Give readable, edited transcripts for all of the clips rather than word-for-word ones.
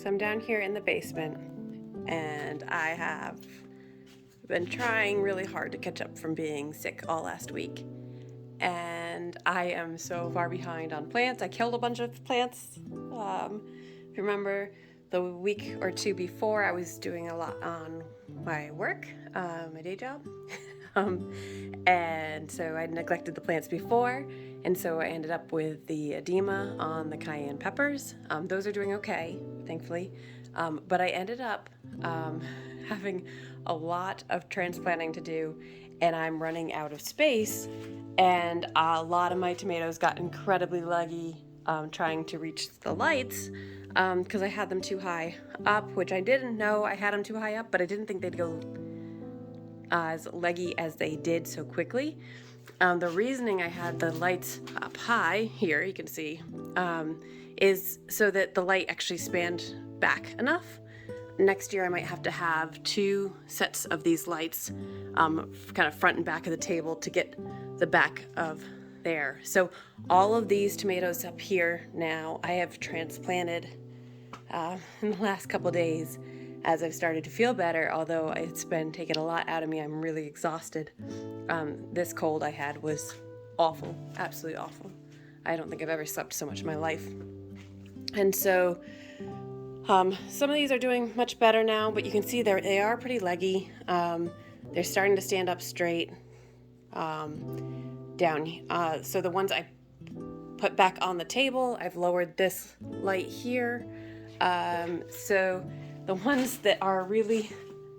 So I'm down here in the basement, and I have been trying really hard to catch up from being sick all last week. And I am so far behind on plants. I killed a bunch of plants. If you remember, the week or two before, I was doing a lot on my work, my day job. And so I neglected the plants before, and so I ended up with the edema on the cayenne peppers. Those are doing okay, thankfully, but I ended up having a lot of transplanting to do, and I'm running out of space, and a lot of my tomatoes got incredibly leggy trying to reach the lights because I had them too high up, which I didn't know I had them too high up, but I didn't think they'd go as leggy as they did so quickly. The reasoning I had the lights up high here, you can see, is so that the light actually spanned back enough. Next year I might have to have 2 sets of these lights kind of front and back of the table to get the back of there. So all of these tomatoes up here now I have transplanted in the last couple days as I've started to feel better, although it's been taking a lot out of me. I'm really exhausted. This cold I had was awful, absolutely awful. I don't think I've ever slept so much in my life. And so some of these are doing much better now, but you can see they are pretty leggy. They're starting to stand up straight down. So the ones I put back on the table, I've lowered this light here. So the ones that are really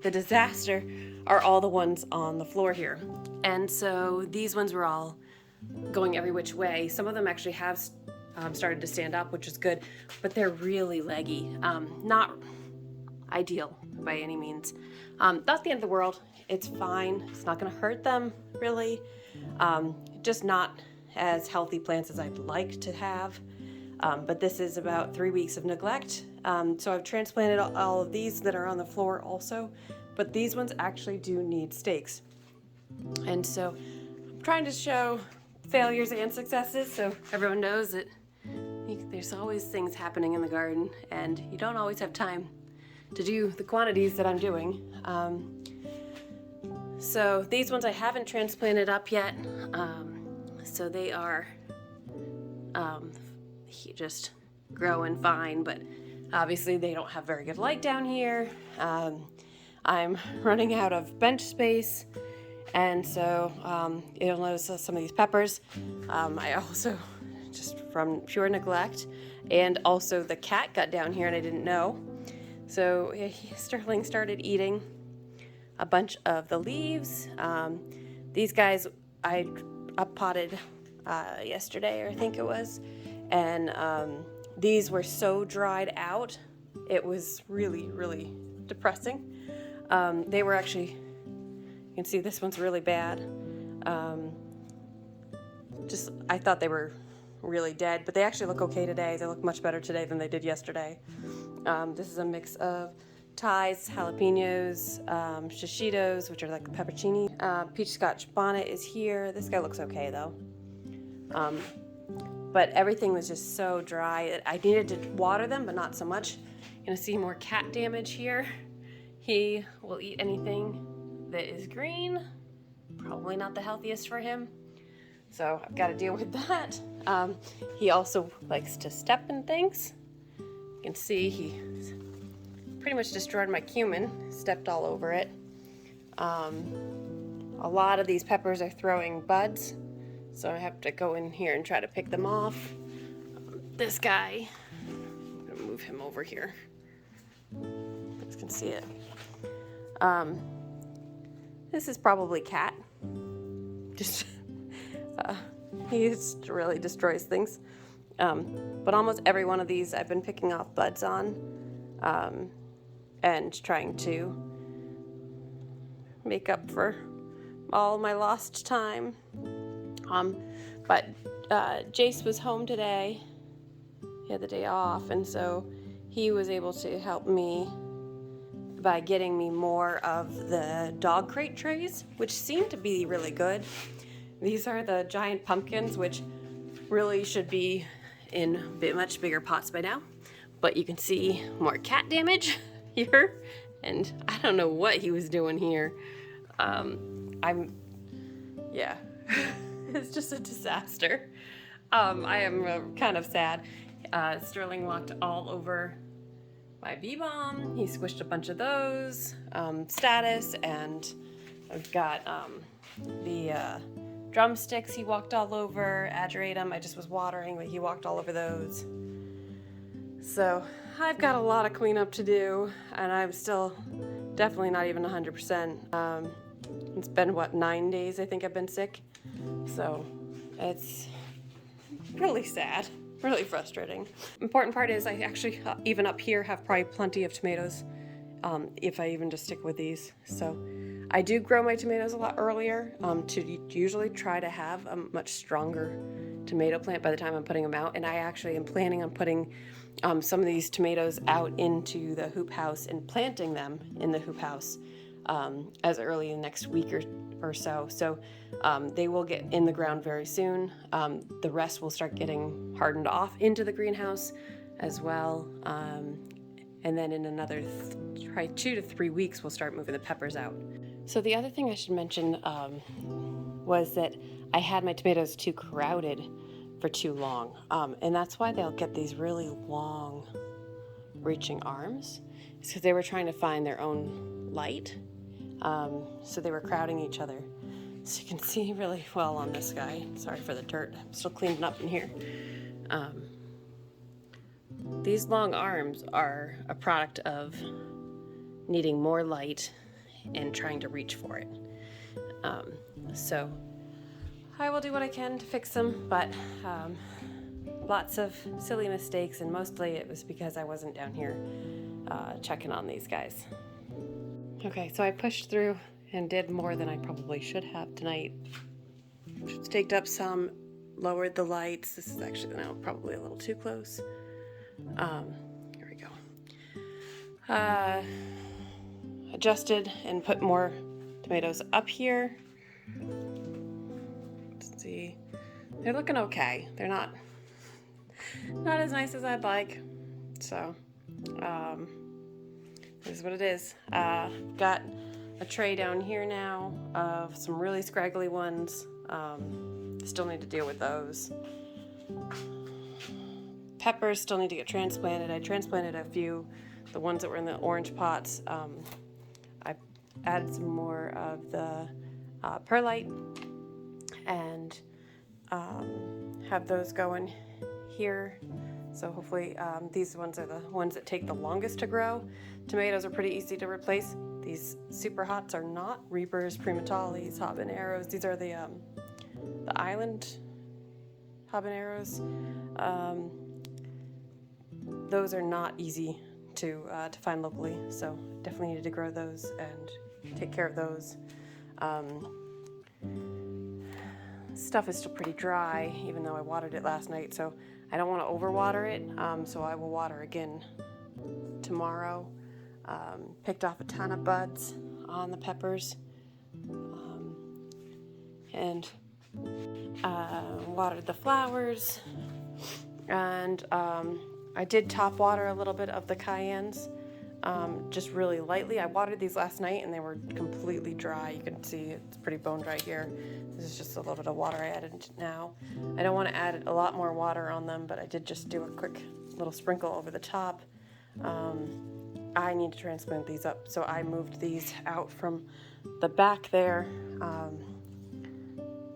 the disaster are all the ones on the floor here. And so these ones were all going every which way. Some of them actually have started to stand up, which is good, but they're really leggy. Not ideal by any means. Not the end of the world. It's fine. It's not going to hurt them, really. Just not as healthy plants as I'd like to have. But this is about 3 weeks of neglect. So I've transplanted all of these that are on the floor also, but these ones actually do need stakes. And so I'm trying to show failures and successes so everyone knows that there's always things happening in the garden and you don't always have time to do the quantities that I'm doing. So these ones I haven't transplanted up yet. So they are just growing fine, but obviously they don't have very good light down here. I'm running out of bench space, and so you'll notice some of these peppers. I also, just from pure neglect, and also the cat got down here and I didn't know. So Sterling started eating a bunch of the leaves. These guys I up-potted yesterday, or I think it was, and these were so dried out, it was really, really depressing. They were actually, you can see this one's really bad. I thought they were really dead, but they actually look okay today. They look much better today than they did yesterday. This is a mix of Thais, jalapenos, shishitos, which are like peppercini. Peach Scotch bonnet is here. This guy looks okay though. But everything was just so dry. I needed to water them, but not so much. You're gonna see more cat damage here. He will eat anything that is green. Probably not the healthiest for him. So I've got to deal with that. He also likes to step in things. You can see he pretty much destroyed my cumin, stepped all over it. A lot of these peppers are throwing buds, so I have to go in here and try to pick them off. This guy, I'm gonna move him over here. You guys can see it. This is probably cat. Just, he just really destroys things. But almost every one of these I've been picking off buds on, and trying to make up for all my lost time. But Jace was home today. He had the day off, and so he was able to help me by getting me more of the dog crate trays, which seem to be really good. These are the giant pumpkins, which really should be in much bigger pots by now. but you can see more cat damage here, and I don't know what he was doing here. Yeah, it's just a disaster. I am kind of sad. Sterling walked all over my bee balm. He squished a bunch of those, status, and I've got the drumsticks he walked all over, ageratum, I just was watering, but he walked all over those. So I've got a lot of cleanup to do, and I'm still definitely not even 100%. It's been, 9 days I think I've been sick. So it's really sad, really frustrating. Important part is I actually, even up here, have probably plenty of tomatoes, if I even just stick with these. So I do grow my tomatoes a lot earlier to usually try to have a much stronger tomato plant by the time I'm putting them out. And I actually am planning on putting some of these tomatoes out into the hoop house and planting them in the hoop house as early in the next week or so. So they will get in the ground very soon. The rest will start getting hardened off into the greenhouse as well. And then in another probably 2 to 3 weeks, we'll start moving the peppers out. So the other thing I should mention was that I had my tomatoes too crowded for too long. And that's why they'll get these really long reaching arms. It's because they were trying to find their own light. So they were crowding each other. So you can see really well on this guy. Sorry for the dirt. I'm still cleaning up in here. These long arms are a product of needing more light and trying to reach for it. So I will do what I can to fix them, but lots of silly mistakes, and mostly it was because I wasn't down here checking on these guys. Okay, so I pushed through and did more than I probably should have tonight. Staked up some, lowered the lights. This is actually now probably a little too close. Here we go. Adjusted and put more tomatoes up here. Let's see. They're looking okay. They're not as nice as I'd like. So, this is what it is. Got a tray down here now of some really scraggly ones. Still need to deal with those. Peppers still need to get transplanted. I transplanted a few, the ones that were in the orange pots. I added some more of the perlite and have those going here. So hopefully these ones are the ones that take the longest to grow. Tomatoes are pretty easy to replace. These super hots are not. Reapers, primatalis, habaneros. These are the island habaneros. Those are not easy to find locally, so definitely needed to grow those and take care of those. Stuff is still pretty dry, even though I watered it last night, so I don't want to overwater it, so I will water again tomorrow. Picked off a ton of buds on the peppers, and watered the flowers, and I did top water a little bit of the cayennes, just really lightly. I watered these last night and they were completely dry. You can see it's pretty bone dry here. This is just a little bit of water I added now. I don't want to add a lot more water on them, but I did just do a quick little sprinkle over the top. I need to transplant these up, so I moved these out from the back there.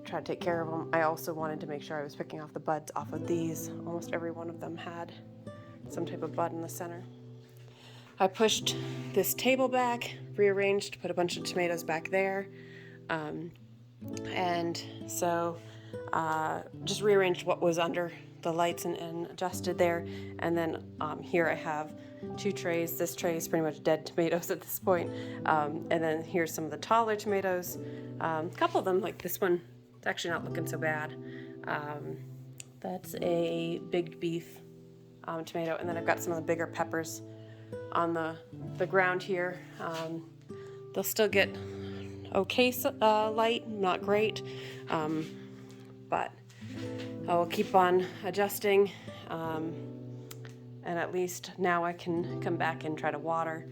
Try to take care of them. I also wanted to make sure I was picking off the buds off of these. Almost every one of them had some type of bud in the center. I pushed this table back, rearranged, put a bunch of tomatoes back there, and so just rearranged what was under the lights and adjusted there. And then here I have 2 trays. This tray is pretty much dead tomatoes at this point. And then here's some of the taller tomatoes. A couple of them, like this one, it's actually not looking so bad. That's a big beef tomato. And then I've got some of the bigger peppers on the ground here. They'll still get okay light, not great, but I will keep on adjusting and at least now I can come back and try to water.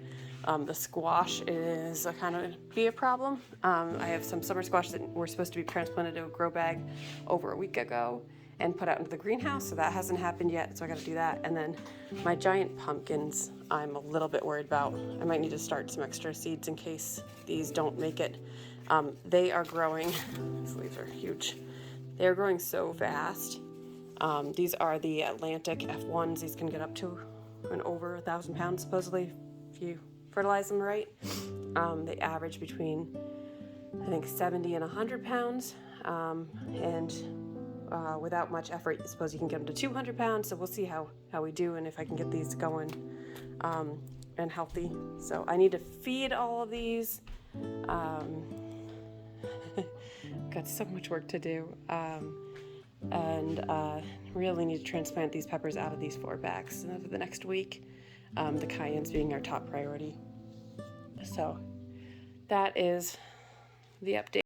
The squash is kind of be a problem. I have some summer squash that were supposed to be transplanted to a grow bag over a week ago and put out into the greenhouse, so that hasn't happened yet, so I gotta do that. And then my giant pumpkins, I'm a little bit worried about. I might need to start some extra seeds in case these don't make it. They are growing, these leaves are huge. They're growing so fast. These are the Atlantic F1s. These can get up to and over 1,000 pounds supposedly if you fertilize them right. They average between, I think, 70 and 100 pounds. Without much effort, I suppose you can get them to 200 pounds. So we'll see how we do and if I can get these going and healthy. So I need to feed all of these. Got so much work to do. Really need to transplant these peppers out of these 4 bags over the next week. The cayennes being our top priority. So that is the update.